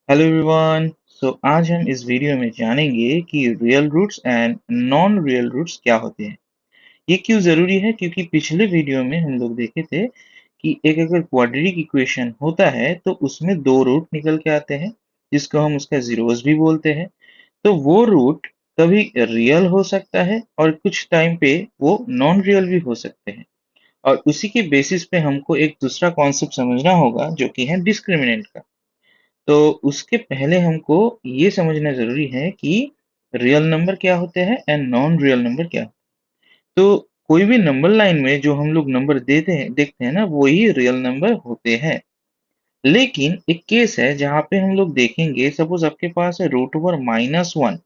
Hello everyone. आज हम इस वीडियो में जानेंगे कि real roots and non real roots क्या होते हैं। ये क्यों जरूरी है, क्योंकि पिछले वीडियो में हम लोग देखे थे कि एक अगर क्वाड्रेटिक इक्वेशन होता है तो उसमें दो रूट निकल के आते हैं, जिसको हम उसका जीरोस भी बोलते हैं। तो वो रूट कभी रियल हो सकता है और कुछ टाइम पे वो नॉन रियल भी हो सकते हैं। और उसी के बेसिस पे हमको एक दूसरा कॉन्सेप्ट समझना होगा जो कि है डिस्क्रिमिनेंट का। तो उसके पहले हमको ये समझना ज़रूरी है कि रियल नंबर क्या होते हैं एंड नॉन रियल नंबर क्या। तो कोई भी नंबर लाइन में जो हम लोग नंबर देते हैं देखते हैं ना, वो ही रियल नंबर होते हैं। लेकिन एक केस है जहाँ पे हम लोग देखेंगे, सपोज आपके पास है √1।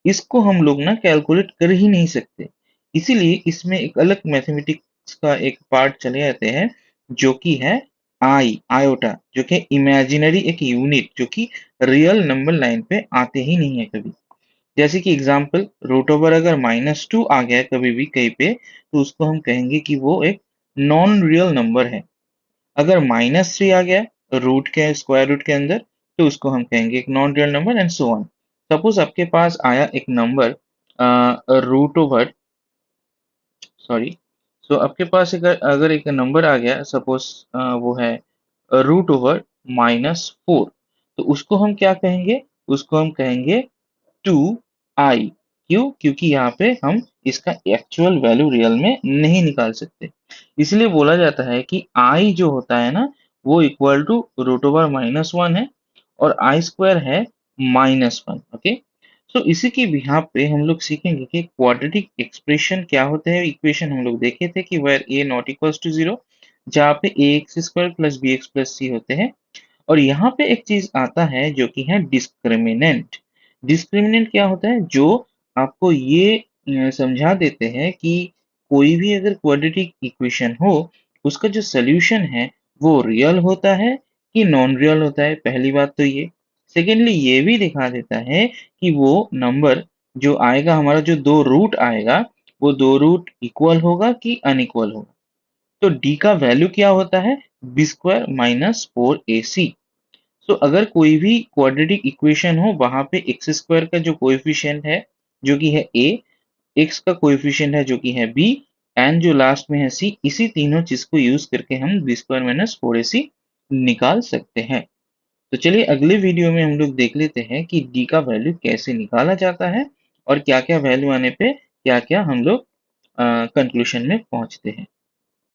इसको हम लोग ना कैलकुलेट कर ही नहीं सकते। इसीलिए इसमें एक अलग मैथमेटिक्स का एक पार्ट चले जाते हैं, जो कि है आयोटा, जो कि इमेजिनरी एक यूनिट, जो कि रियल नंबर लाइन पे आते ही नहीं है कभी। जैसे कि एग्जाम्पल, √, अगर -2 आ गया है कभी भी कहीं पे, तो उसको हम कहेंगे कि वो एक नॉन रियल नंबर है। अगर -3 आ गया रूट के स्क्वायर रूट के अंदर, तो उसको हम कहेंगे एक non real number and so on. Suppose आपके पास आया एक number root over sorry so आपके पास अगर अगर एक नंबर आ गया, सपोज वो है √/-4, तो उसको हम क्या कहेंगे? उसको हम कहेंगे 2i। क्यों? क्योंकि यहाँ पे हम इसका एक्चुअल वैल्यू रियल में नहीं निकाल सकते। इसलिए बोला जाता है कि i जो होता है ना, वो इक्वल टू √/-1 है और आई स्क्वायर है -1। ओके। सो इसी के बिहाफ पे हम लोग सीखेंगे कि क्वाड्रेटिक एक्सप्रेशन क्या होते हैं। इक्वेशन हम लोग देखे थे कि where a not equals to 0, जहाँ पे ax² plus bx plus c होते हैं। और यहाँ पे एक चीज आता है जो कि है डिस्क्रिमिनेंट। डिस्क्रिमिनेंट क्या होता है? जो आपको ये समझा देते हैं कि कोई भी अगर क्वाड्रेटिक इक्वेशन हो, उसका जो सोल्यूशन है वो रियल होता है कि नॉन रियल होता है। पहली बात तो ये। सेकेंडली ये भी दिखा देता है कि वो नंबर जो आएगा, हमारा जो दो रूट आएगा, वो दो रूट इक्वल होगा कि अनइक्वल होगा। तो डी का वैल्यू क्या होता है? b² - 4ac। सो अगर कोई भी क्वाड्रेटिक इक्वेशन हो, वहां पे एक्स स्क्वायर का जो कोएफिशिएंट है जो कि है a, एक्स का कोएफिशिएंट है जो कि है b, एंड जो लास्ट में है c, इसी तीनों चीज को यूज करके हम b² - 4ac निकाल सकते हैं। तो चलिए अगले वीडियो में हम लोग देख लेते हैं कि डी का वैल्यू कैसे निकाला जाता है और क्या क्या वैल्यू आने पे क्या क्या हम लोग कंक्लूजन में पहुंचते हैं।